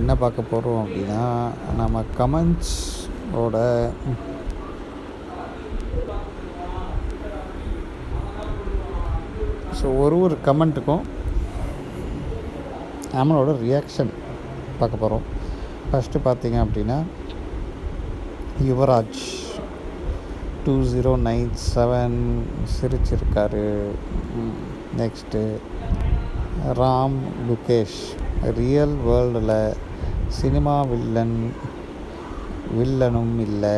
என்ன பார்க்க போகிறோம் அப்படின்னா, நம்ம கமெண்ட்ஸோட ஸோ ஒரு கமெண்ட்டுக்கும் நம்மளோட ரியாக்ஷன் பார்க்க போகிறோம். ஃபஸ்ட்டு பார்த்தீங்க அப்படின்னா, யுவராஜ் 2097 சிரிச்சிருக்காரு. நெக்ஸ்ட்டு ராம் குகேஷ், ரியல் வேர்ல்டில் சினிமா வில்லனும் இல்லை,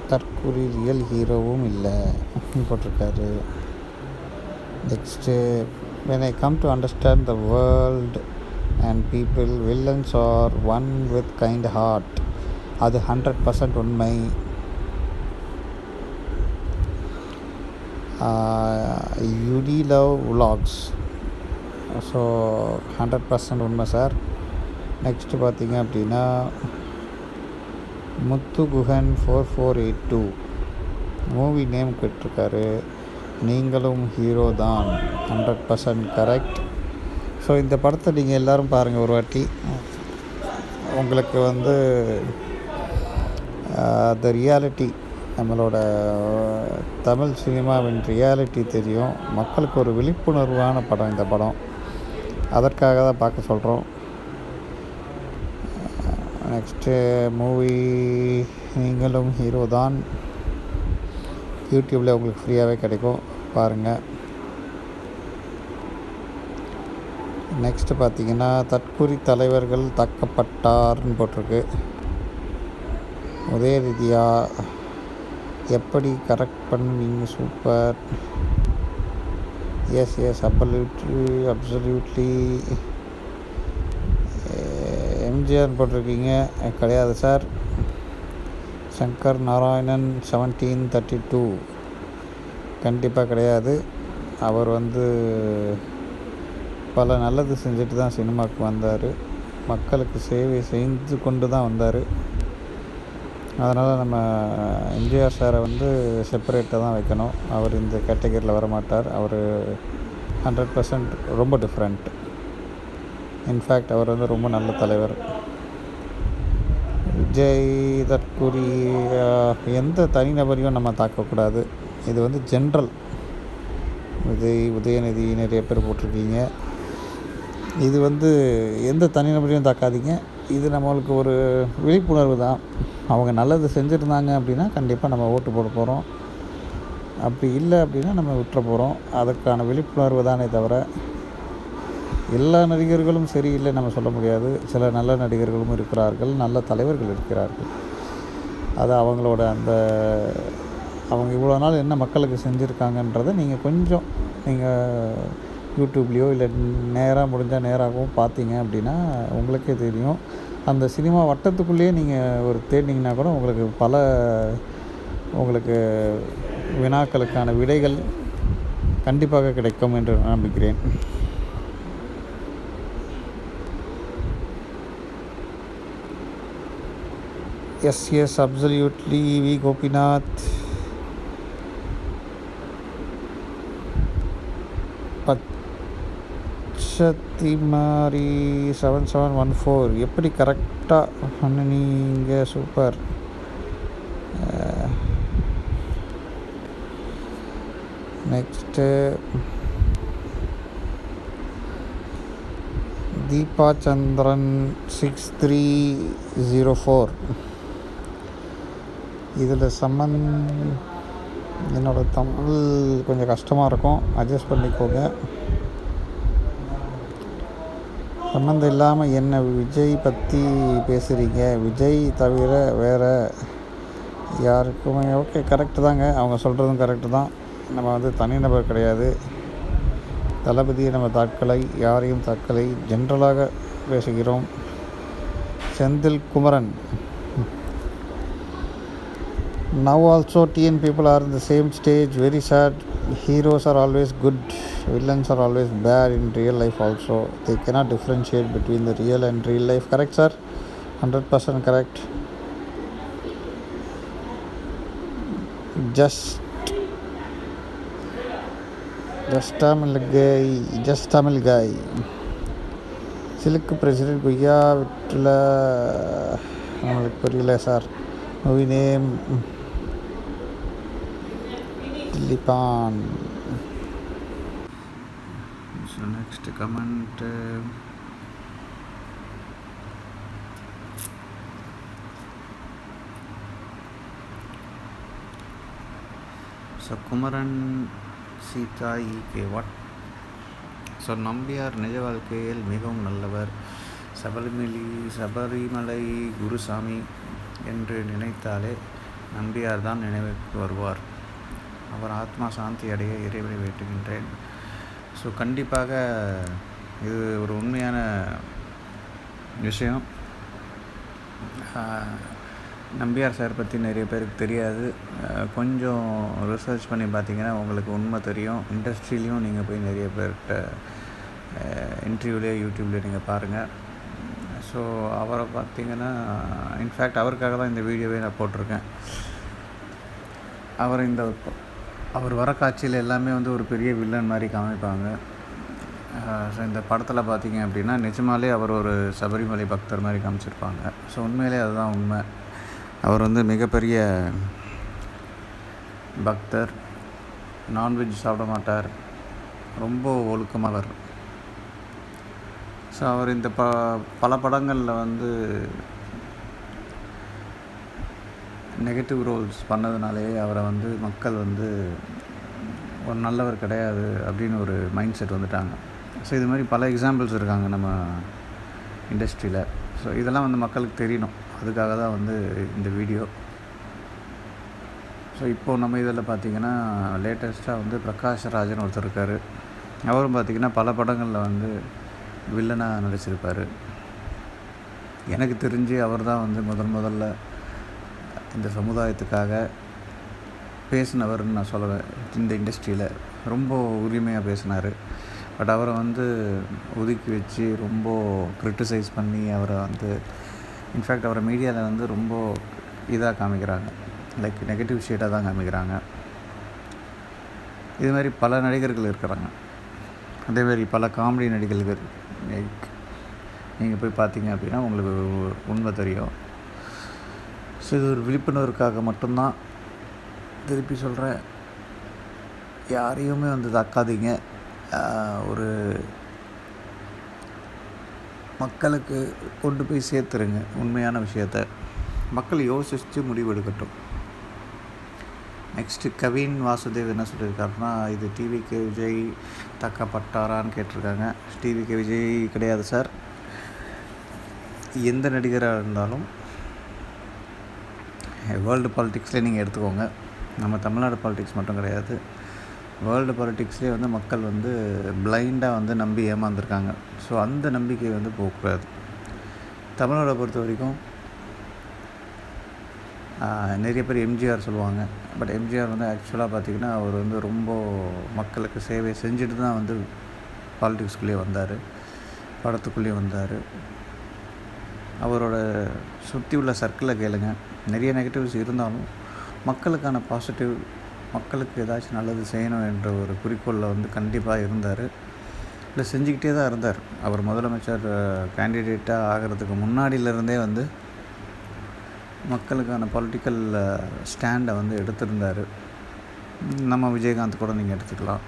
தற்குறி ரியல் ஹீரோவும் இல்லை போட்டிருக்காரு. Next, when I come to understand the world and people, villains are one with kind heart. அது 100% உண்மை. யுடி லவ் vlogs, ஸோ 100% உண்மை சார். நெக்ஸ்ட்டு பார்த்தீங்க அப்படின்னா, முத்துகுஹன் 4482 மூவி நேம் கேட்டிருக்காரு. நீங்களும் ஹீரோ தான், 100% கரெக்ட். ஸோ இந்த படத்தை நீங்கள் எல்லோரும் பாருங்கள் ஒரு வாட்டி. உங்களுக்கு வந்து த ரியாலிட்டி, நம்மளோட தமிழ் சினிமாவின் ரியாலிட்டி தெரியும். மக்களுக்கு ஒரு விழிப்புணர்வான படம் இந்த படம், அதற்காக தான் பார்க்க சொல்கிறோம். நெக்ஸ்ட்டு மூவி நீங்களும் ஹீரோ தான், யூடியூப்பில் உங்களுக்கு ஃப்ரீயாகவே கிடைக்கும், பாருங்கள். நெக்ஸ்ட்டு பார்த்தீங்கன்னா, தற்குறி தலைவர்கள் தாக்கப்பட்டார்னு போட்டிருக்கு. உதயநிதியா, எப்படி கரெக்ட் பண்ணுவீங்க, சூப்பர். Yes absolutely. எம்ஜிஆர் போட்டிருக்கீங்க, கிடையாது சார். சங்கர் நாராயணன் 1732 கண்டிப்பாக கிடையாது. அவர் வந்து பல நல்லது செஞ்சுட்டு தான் சினிமாவுக்கு வந்தார், மக்களுக்கு சேவை செய்து கொண்டு தான் வந்தார். அதனால் நம்ம எம்ஜிஆர் சாரை வந்து செப்பரேட்டாக தான் வைக்கணும். அவர் இந்த கேட்டகரியில் வரமாட்டார். அவர் 100% ரொம்ப டிஃப்ரெண்ட். இன்ஃபேக்ட் அவர் வந்து ரொம்ப நல்ல தலைவர். விஜய் தற்குறி, எந்த தனிநபரையும் நம்ம தாக்கக்கூடாது. இது வந்து ஜென்ரல். உதயநிதி நிறைய பேர் போட்டிருக்கீங்க. இது வந்து எந்த தனிநபரையும் தாக்காதீங்க. இது நம்மளுக்கு ஒரு விழிப்புணர்வு தான். அவங்க நல்லது செஞ்சுருந்தாங்க அப்படின்னா கண்டிப்பாக நம்ம ஓட்டு போட போகிறோம். அப்படி இல்லை அப்படின்னா நம்ம விட்டுற போகிறோம். அதுக்கான விழிப்புணர்வு தானே தவிர, எல்லா நடிகர்களும் சரியில்லை நம்ம சொல்ல முடியாது. சில நல்ல நடிகர்களும் இருக்கிறார்கள், நல்ல தலைவர்கள் இருக்கிறார்கள். அது அவங்களோட அவங்க இவ்வளோ நாள் என்ன மக்களுக்கு செஞ்சுருக்காங்கன்றதை நீங்கள் யூடியூப்லேயோ இல்லை நேராக முடிஞ்சால் நேராகவும் பார்த்தீங்க அப்படின்னா உங்களுக்கே தெரியும். அந்த சினிமா வட்டத்துக்குள்ளேயே நீங்கள் ஒரு தேடினீங்கன்னா கூட உங்களுக்கு வினாக்களுக்கான விடைகள் கண்டிப்பாக கிடைக்கும் என்று நம்புகிறேன். Yes absolutely. வி கோபிநாத், பச்சத்திமாரி 7714 எப்படி கரெக்டாக பண்ணுனீங்க, சூப்பர். நெக்ஸ்ட்டு தீபா சந்திரன் 6304 இதில் என்னோட தமிழ் கொஞ்சம் கஷ்டமாக இருக்கும், அட்ஜஸ்ட் பண்ணிக்கோங்க. சம்மந்தம் இல்லாமல் என்ன விஜய் பற்றி பேசுகிறீங்க, விஜய் தவிர வேறு யாருக்குமே. ஓகே, கரெக்டு தாங்க, அவங்க சொல்கிறதும் கரெக்டு தான். நம்ம வந்து தனிநபர் கிடையாது. தளபதியை நம்ம தாக்கலை, யாரையும் தாக்கலை, ஜென்ரலாக பேசுகிறோம். Senthil Kumaran, now also TN people are in the same stage, very sad. Heroes are always good, villains are always bad in real life also. They cannot differentiate between the real and real life. Correct sir, 100% correct. Just Tamil guy. சிலுக்கு president கொய்யா விட்டுல நம்மளுக்கு புரியல sir. Movie name தில்லிபான். So next comment so Kumaran Seetha கே what. So Nambiar நிஜ வாழ்க்கையில் மிகவும் நல்லவர். சபரிமலை குருசாமி என்று நினைத்தாலே நம்பியார் தான் நினைவுக்கு வருவார். அவர் ஆத்மா சாந்தி அடைய இறைவனை வேண்டுகின்றேன். ஸோ கண்டிப்பாக இது ஒரு உண்மையான விஷயம். நம்பியார் சார் பற்றி நிறைய பேருக்கு தெரியாது. கொஞ்சம் ரிசர்ச் பண்ணி பார்த்தீங்கன்னா உங்களுக்கு உண்மை தெரியும். இண்டஸ்ட்ரியிலையும் நீங்கள் போய் நிறைய பேர்கிட்ட இன்டர்வியூலேயே யூடியூப்லேயே நீங்கள் பாருங்கள். ஸோ அவரை பார்த்திங்கன்னா இன்ஃபேக்ட் அவருக்காக தான் இந்த வீடியோவே நான் போட்டிருக்கேன். அவர் வர காட்சியில் எல்லாமே வந்து ஒரு பெரிய வில்லன் மாதிரி காமிப்பாங்க. ஸோ இந்த படத்தில் பார்த்திங்க அப்படின்னா நிஜமாலே அவர் ஒரு சபரிமலை பக்தர் மாதிரி காமிச்சிருப்பாங்க. ஸோ உண்மையிலே அதுதான் உண்மை. அவர் வந்து மிகப்பெரிய பக்தர். நான்வெஜ் சாப்பிட மாட்டார். ரொம்ப ஒழுக்கமானவர். ஸோ அவர் இந்த பல படங்களில் வந்து நெகட்டிவ் ரோல்ஸ் பண்ணதுனாலே அவரை வந்து மக்கள் வந்து ஒரு நல்லவர் கிடையாது அப்படின்னு ஒரு மைண்ட் செட் வந்துட்டாங்க. ஸோ இது மாதிரி பல எக்ஸாம்பிள்ஸ் இருக்காங்க நம்ம இண்டஸ்ட்ரியில். ஸோ இதெல்லாம் வந்து மக்களுக்கு தெரியணும். அதுக்காக தான் வந்து இந்த வீடியோ. ஸோ இப்போது நம்ம இதில் பார்த்திங்கன்னா லேட்டஸ்ட்டாக வந்து பிரகாஷ் ராஜன் ஒருத்தர் இருக்கார். அவரும் பார்த்திங்கன்னா பல படங்களில் வந்து வில்லனாக நடிச்சிருப்பார். எனக்கு தெரிஞ்சு அவர் தான் வந்து முதல்ல இந்த சமுதாயத்துக்காக பேசினவர்னு நான் சொல்லுவேன். இந்த இண்டஸ்ட்ரியில் ரொம்ப உரிமையாக பேசினார். பட் அவரை வந்து ஒதுக்கி வச்சு ரொம்ப க்ரிட்டிசைஸ் பண்ணி அவரை வந்து இன்ஃபேக்ட் அவரை மீடியாவில் வந்து ரொம்ப இதாக காமிக்கிறாங்க. லைக் நெகட்டிவ் ஷேடாக தான் காமிக்கிறாங்க. இதுமாதிரி பல நடிகர்கள் இருக்கிறாங்க. அதேமாதிரி பல காமெடி நடிகர்கள். லைக் நீங்கள் போய் பார்த்தீங்க அப்படின்னா உங்களுக்கு உண்மை தெரியும். ஸோ இது ஒரு விழிப்புணர்வுக்காக மட்டும்தான். திருப்பி சொல்கிறேன், யாரையுமே வந்து தாக்காதீங்க. ஒரு மக்களுக்கு கொண்டு போய் சேர்த்துருங்க உண்மையான விஷயத்த. மக்கள் யோசித்து முடிவெடுக்கட்டும். நெக்ஸ்ட்டு கவின் வாசுதேவ் என்ன சொல்லியிருக்காருன்னா, இது டிவிகே விஜய் தாக்கப்பட்டாரான்னு கேட்டிருக்காங்க. டிவிகே விஜய் கிடையாது சார். எந்த நடிகராக இருந்தாலும் வேர்ல்டு பாலிட்டிக்ஸ்லேயே நீங்கள் எடுத்துக்கோங்க. நம்ம தமிழ்நாடு பாலிட்டிக்ஸ் மட்டும் கிடையாது. வேர்ல்டு பாலிட்டிக்ஸ்லேயே வந்து மக்கள் வந்து பிளைண்டாக வந்து நம்பி ஏமாந்துருக்காங்க. ஸோ அந்த நம்பிக்கை வந்து போகக்கூடாது. தமிழ்நாடை பொறுத்த வரைக்கும் நிறைய பேர் எம்ஜிஆர் சொல்லுவாங்க. பட் எம்ஜிஆர் வந்து ஆக்சுவலாக பார்த்திங்கன்னா அவர் வந்து ரொம்ப மக்களுக்கு சேவை செஞ்சுட்டு தான் வந்து பாலிட்டிக்ஸ்குள்ளேயே வந்தார், படத்துக்குள்ளேயே வந்தார். அவரோட சுற்றி உள்ள சர்க்கிளை கேளுங்க. நிறைய நெகட்டிவ்ஸ் இருந்தாலும் மக்களுக்கான பாசிட்டிவ், மக்களுக்கு ஏதாச்சும் நல்லது செய்யணும் என்ற ஒரு குறிக்கோளில் வந்து கண்டிப்பாக இருந்தார். இல்லை செஞ்சுக்கிட்டே தான் இருந்தார். அவர் முதலமைச்சர் கேண்டிடேட்டாக ஆகிறதுக்கு முன்னாடியிலேருந்தே வந்து மக்களுக்கான பொலிட்டிக்கல் ஸ்டாண்டை வந்து எடுத்திருந்தார். நம்ம விஜயகாந்த் கூட நீங்கள் எடுத்துக்கலாம்.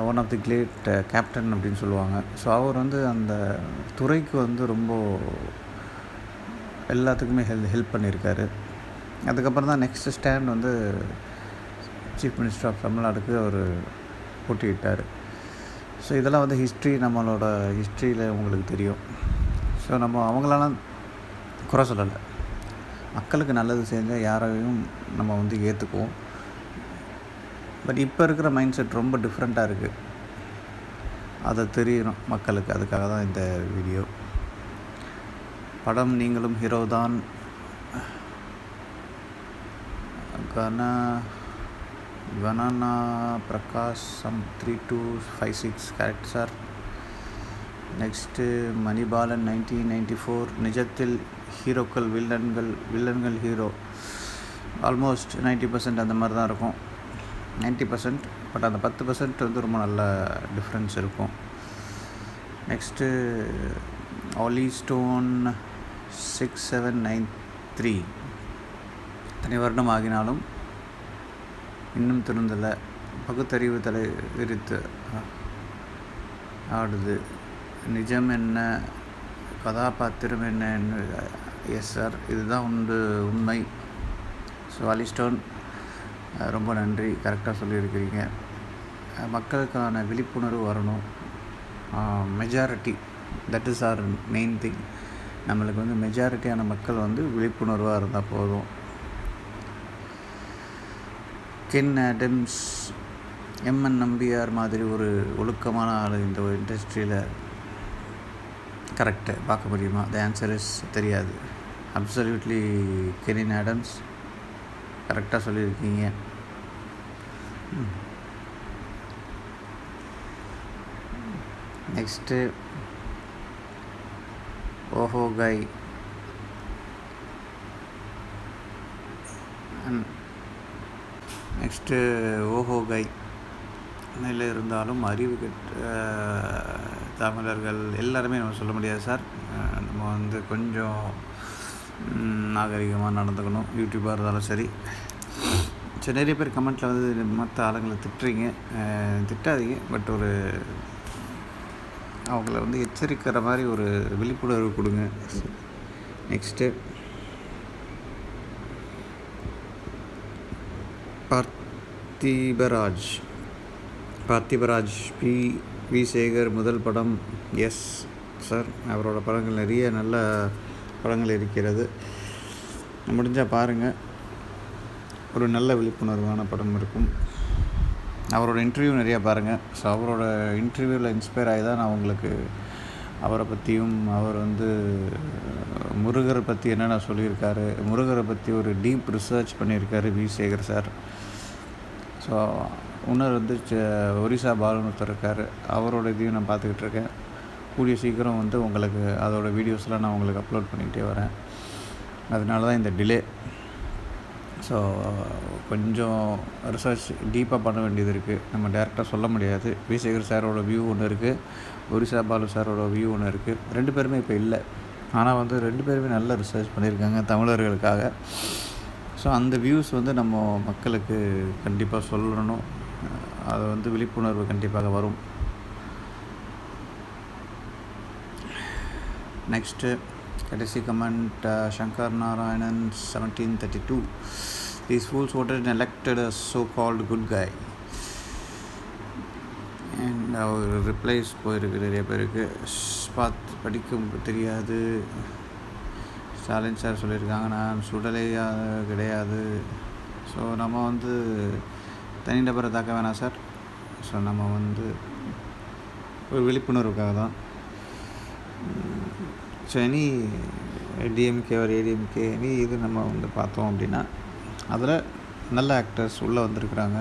One of the great captain அப்படின்னு சொல்லுவாங்க. ஸோ அவர் வந்து அந்த துறைக்கு வந்து ரொம்ப எல்லாத்துக்குமே ஹெல்ப் பண்ணியிருக்காரு. அதுக்கப்புறம் தான் நெக்ஸ்ட் ஸ்டாண்ட் வந்து சீஃப் மினிஸ்டர் ஆஃப் தமிழ்நாடுக்கு அவர் போட்டியிட்டார். ஸோ இதெல்லாம் வந்து ஹிஸ்ட்ரி, நம்மளோட ஹிஸ்ட்ரியில் உங்களுக்கு தெரியும். ஸோ நம்ம அவங்களெல்லாம் குறை சொல்லலை. மக்களுக்கு நல்லது செஞ்சால் யாரையும் நம்ம வந்து ஏற்றுக்குவோம். பட் இப்போ இருக்கிற மைண்ட் செட் ரொம்ப டிஃப்ரெண்ட்டாக இருக்குது. அதை தெரியணும் மக்களுக்கு. அதுக்காக தான் இந்த வீடியோ. படம் நீங்களும் ஹீரோ தான். கணனா பிரகாஷ் சம் 3256 கரெக்ட் சார். நெக்ஸ்ட்டு மணிபாலன் 1994 நிஜத்தில் ஹீரோக்கள் வில்லன்கள் ஹீரோ. ஆல்மோஸ்ட் 90% அந்த மாதிரி தான் இருக்கும். 90%. பட் அந்த 10% வந்து ரொம்ப நல்ல டிஃப்ரென்ஸ் இருக்கும். நெக்ஸ்ட்டு ஆலிஸ்டோன் 6793 இத்தனை வருடம் ஆகினாலும் இன்னும் திருந்தலை, பகுத்தறிவு தலை விரித்து ஆடுது, நிஜம் என்ன, கதாபாத்திரம் என்ன? எஸ் சார், இதுதான் உண்மை. ஸோ ஆலிஸ்டோன், ரொம்ப நன்றி, கரெக்டாக சொல்லியிருக்கிறீங்க. மக்களுக்கான விழிப்புணர்வு வரணும். Majority, that is our main thing. நம்மளுக்கு வந்து மெஜாரிட்டியான மக்கள் வந்து விழிப்புணர்வாக இருந்தால் போதும். கென் ஆடம்ஸ், எம்என் நம்பியார் மாதிரி ஒரு ஒழுக்கமான ஆள் இந்த ஒரு இண்டஸ்ட்ரியில் கரெக்டு பார்க்க முடியுமா? த ஆன்சர் இஸ் தெரியாது. அப்சல்யூட்லி கென் ஆடம்ஸ், கரெக்டாக சொல்லியிருக்கீங்க. நெக்ஸ்ட்டு ஓஹோ கை, நெக்ஸ்ட்டு ஓஹோ கை நிலை இருந்தாலும் அறிவு கெட்ட தமிழர்கள் எல்லாருமே நம்ம சொல்ல முடியாது சார். நம்ம வந்து கொஞ்சம் நாகரிகமாக நடந்துக்கணும், யூடியூப்பாக இருந்தாலும் சரி. சரி, நிறைய பேர் கமெண்ட்டில் வந்து மற்ற ஆளுங்களை திட்டுறீங்க, திட்டாதீங்க. பட் ஒரு அவங்கள வந்து எச்சரிக்கிற மாதிரி ஒரு விழிப்புணர்வு கொடுங்க. நெக்ஸ்ட்டு பார்த்திபராஜ் வி சேகர் முதல் படம். எஸ் சார், அவரோட படங்கள் நிறைய நல்ல படங்கள் இருக்கிறது, முடிஞ்சால் பாருங்கள். ஒரு நல்ல விழிப்புணர்வான படம் இருக்கும். அவரோட இன்டர்வியூ நிறையா பாருங்கள். ஸோ அவரோட இன்டர்வியூவில் இன்ஸ்பயர் ஆகி தான் நான் உங்களுக்கு அவரை பற்றியும், அவர் வந்து முருகரை பற்றி என்னென்ன சொல்லியிருக்காரு, முருகரை பற்றி ஒரு டீப் ரிசர்ச் பண்ணியிருக்காரு வி சேகர் சார். ஸோ இன்னொரு வந்து ஒரிசா பாலுன்னு ஒருத்தர் இருக்கார், அவரோட இதையும் நான் பார்த்துக்கிட்டு இருக்கேன். கூடிய சீக்கிரம் வந்து உங்களுக்கு அதோட வீடியோஸ்லாம் நான் உங்களுக்கு அப்லோட் பண்ணிக்கிட்டே வரேன். அதனால தான் இந்த டிலே. ஸோ கொஞ்சம் ரிசர்ச் டீப்பாக பண்ண வேண்டியது இருக்குது, நம்ம டேரெக்டாக சொல்ல முடியாது. வி சேகர் சாரோட வியூ ஒன்று இருக்குது, ஒரிசா பாலு சாரோட வியூ ஒன்று இருக்குது. ரெண்டு பேருமே இப்போ இல்லை, ஆனால் வந்து ரெண்டு பேருமே நல்ல ரிசர்ச் பண்ணியிருக்காங்க தமிழர்களுக்காக. ஸோ அந்த வியூஸ் வந்து நம்ம மக்களுக்கு கண்டிப்பாக சொல்லணும், அது வந்து விழிப்புணர்வு கண்டிப்பாக வரும். நெக்ஸ்ட்டு கடைசி comment, Shankar Narayanan 1732, these fools voted and elected a so-called good guy. And அவர் ரிப்ளைஸ் போயிருக்கு நிறைய பேருக்கு, படிக்க தெரியாது. ஸ்டாலின் சார் சொல்லியிருக்காங்க, நான் சுடலையா கிடையாது. ஸோ நம்ம வந்து தனிநபரை தாக்க வேணாம் சார். ஸோ நம்ம வந்து ஒரு விழிப்புணர்வுக்காக தான். ஸோ எனி டிஎம்கே ஒரு ஏடிஎம்கே எனி இது நம்ம வந்து பார்த்தோம் அப்படின்னா அதில் நல்ல ஆக்டர்ஸ் உள்ளே வந்திருக்கிறாங்க.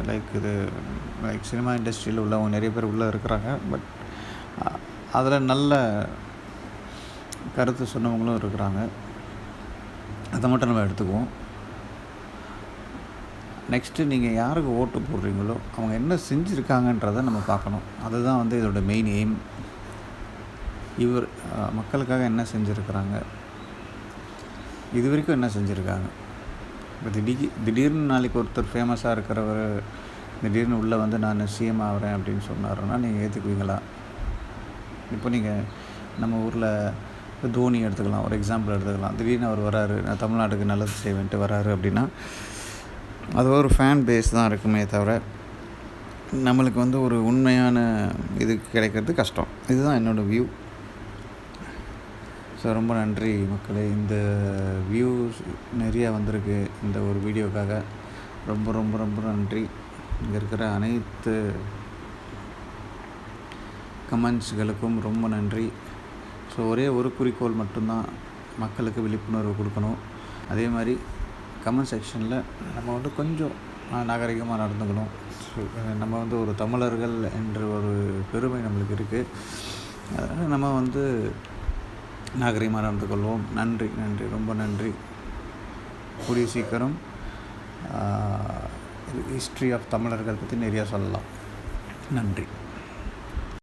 லைக் சினிமா இண்டஸ்ட்ரியில் உள்ளவங்க நிறைய பேர் உள்ளே இருக்கிறாங்க. பட் அதில் நல்ல கருத்து சொன்னவங்களும் இருக்கிறாங்க. அதை மட்டும் நம்ம எடுத்துக்குவோம். நெக்ஸ்ட்டு நீங்கள் யாருக்கு ஓட்டு போடுறீங்களோ அவங்க என்ன செஞ்சுருக்காங்கன்றதை நம்ம பார்க்கணும். அதுதான் வந்து இதோட மெயின் எய்ம். இவர் மக்களுக்காக என்ன செஞ்சுருக்கிறாங்க, இது வரைக்கும் என்ன செஞ்சுருக்காங்க. இப்போ திடீர்னு நாளைக்கு ஒருத்தர் ஃபேமஸாக இருக்கிறவர் திடீர்னு உள்ளே வந்து நான் சிஎம் ஆகிறேன் அப்படின்னு சொன்னாருன்னா நீங்கள் ஏற்றுக்குவீங்களா? இப்போ நீங்கள் நம்ம ஊரில் தோனி எடுத்துக்கலாம், ஒரு எக்ஸாம்பிள் எடுத்துக்கலாம். திடீர்னு அவர் வராரு, நான் தமிழ்நாட்டுக்கு நல்லது செய்வேன்ட்டு வராரு அப்படின்னா அது ஒரு ஃபேன் பேஸ் தான் இருக்குமே தவிர நம்மளுக்கு வந்து ஒரு உண்மையான இது கிடைக்கிறது கஷ்டம். இதுதான் என்னோடய வியூ. ஸோ ரொம்ப நன்றி மக்களே, இந்த வியூஸ் நிறையா வந்திருக்கு இந்த ஒரு வீடியோக்காக. ரொம்ப ரொம்ப ரொம்ப நன்றி. இங்கே இருக்கிற அனைத்து கமெண்ட்ஸ்களுக்கும் ரொம்ப நன்றி. ஸோ ஒரே ஒரு குறிக்கோள் மட்டும்தான், மக்களுக்கு விழிப்புணர்வு கொடுக்கணும். அதே மாதிரி கமெண்ட் செக்ஷனில் நம்ம வந்து கொஞ்சம் நாகரிகமாக நடந்துக்கணும். நம்ம வந்து ஒரு தமிழர்கள் என்ற ஒரு பெருமை நம்மளுக்கு இருக்குது. அதனால் நம்ம வந்து நாகரிகமாக நடந்து கொள்வோம். நன்றி நன்றி, ரொம்ப நன்றி. கூடிய சீக்கிரம் ஹிஸ்ட்ரி ஆஃப் தமிழர்கள் பற்றி நிறையா சொல்லலாம். நன்றி.